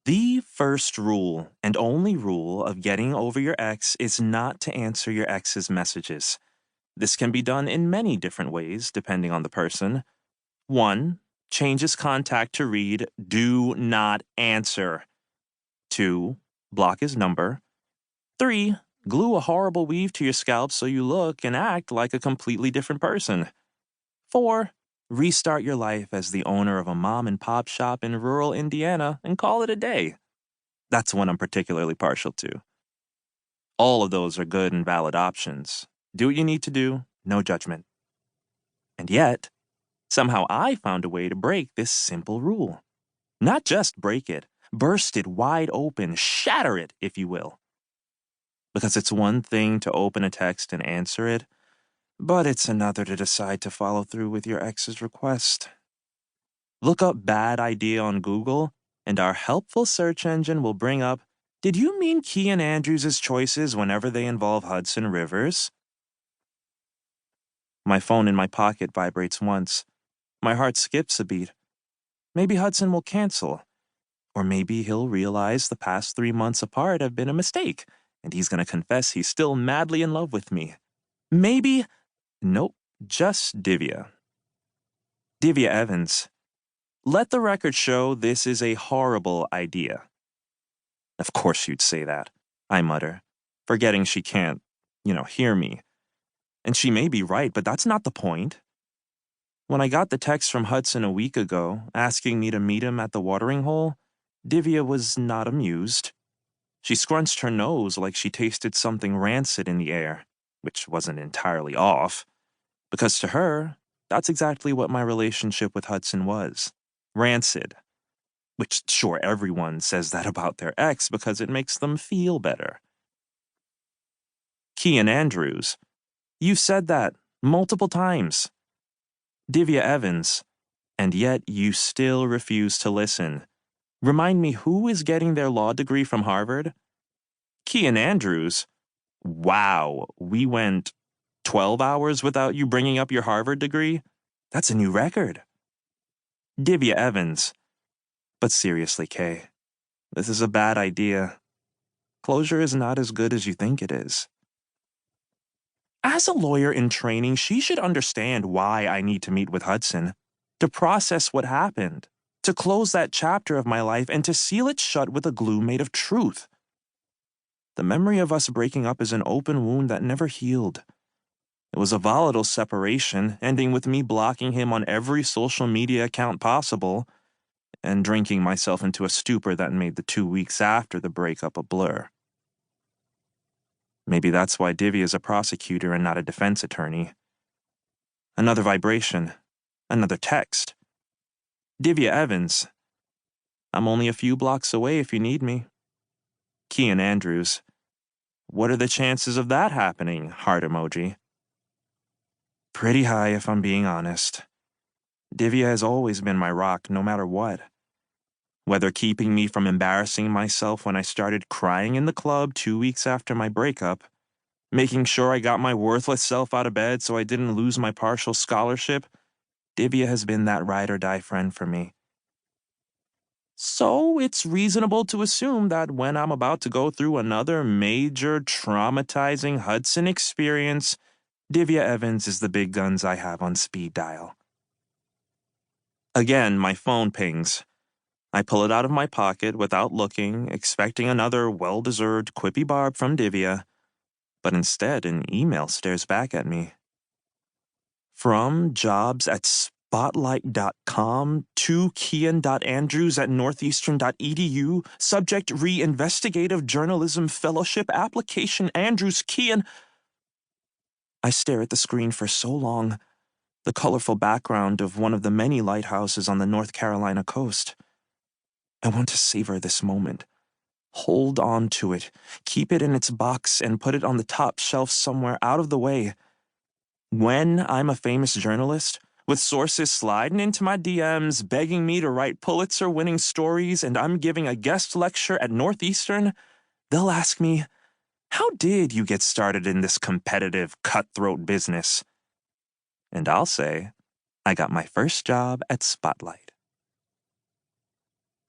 The first rule and only rule of getting over your ex is not to answer your ex's messages. This can be done in many different ways, depending on the person. 1. Change his contact to read, "Do not answer." 2. Block his number. 3. Glue a horrible weave to your scalp so you look and act like a completely different person. 4. Restart your life as the owner of a mom-and-pop shop in rural Indiana and call it a day. That's one I'm particularly partial to. All of those are good and valid options. Do what you need to do, no judgment. And yet, somehow I found a way to break this simple rule. Not just break it, burst it wide open, shatter it, if you will. Because it's one thing to open a text and answer it, but it's another to decide to follow through with your ex's request. Look up "bad idea" on Google, and our helpful search engine will bring up, "Did you mean Kian Andrews' choices whenever they involve Hudson Rivers?" My phone in my pocket vibrates once. My heart skips a beat. Maybe Hudson will cancel. Or maybe he'll realize the past 3 months apart have been a mistake, and he's going to confess he's still madly in love with me. Maybe... Nope, just Divya. Divya Evans. Let the record show this is a horrible idea. Of course you'd say that, I mutter, forgetting she can't, hear me. And she may be right, but that's not the point. When I got the text from Hudson a week ago, asking me to meet him at the watering hole, Divya was not amused. She scrunched her nose like she tasted something rancid in the air, which wasn't entirely off, because to her, that's exactly what my relationship with Hudson was. Rancid. Which, sure, everyone says that about their ex because it makes them feel better. Kian Andrews. You've said that multiple times. Divya Evans. And yet you still refuse to listen. Remind me, who is getting their law degree from Harvard? Kian Andrews. Wow, we went 12 hours without you bringing up your Harvard degree? That's a new record. Divya Evans. But seriously, Kay, this is a bad idea. Closure is not as good as you think it is. As a lawyer in training, she should understand why I need to meet with Hudson, to process what happened, to close that chapter of my life, and to seal it shut with a glue made of truth. The memory of us breaking up is an open wound that never healed. It was a volatile separation, ending with me blocking him on every social media account possible and drinking myself into a stupor that made the 2 weeks after the breakup a blur. Maybe that's why Divya is a prosecutor and not a defense attorney. Another vibration. Another text. Divya Evans. I'm only a few blocks away if you need me. Kian Andrews. What are the chances of that happening? Heart emoji. Pretty high if I'm being honest. Divya has always been my rock no matter what. Whether keeping me from embarrassing myself when I started crying in the club 2 weeks after my breakup, making sure I got my worthless self out of bed so I didn't lose my partial scholarship, Divya has been that ride-or-die friend for me. So it's reasonable to assume that when I'm about to go through another major traumatizing Hudson experience, Divya Evans is the big guns I have on speed dial. Again, my phone pings. I pull it out of my pocket without looking, expecting another well-deserved quippy barb from Divya, but instead an email stares back at me. From jobs@spotlight.com to kian.andrews@northeastern.edu, subject re-investigative journalism fellowship application Andrews Kian. I stare at the screen for so long, the colorful background of one of the many lighthouses on the North Carolina coast. I want to savor this moment. Hold on to it, keep it in its box, and put it on the top shelf somewhere out of the way. When I'm a famous journalist, with sources sliding into my DMs begging me to write Pulitzer-winning stories and I'm giving a guest lecture at Northeastern, they'll ask me, "How did you get started in this competitive, cutthroat business?" And I'll say, I got my first job at Spotlight.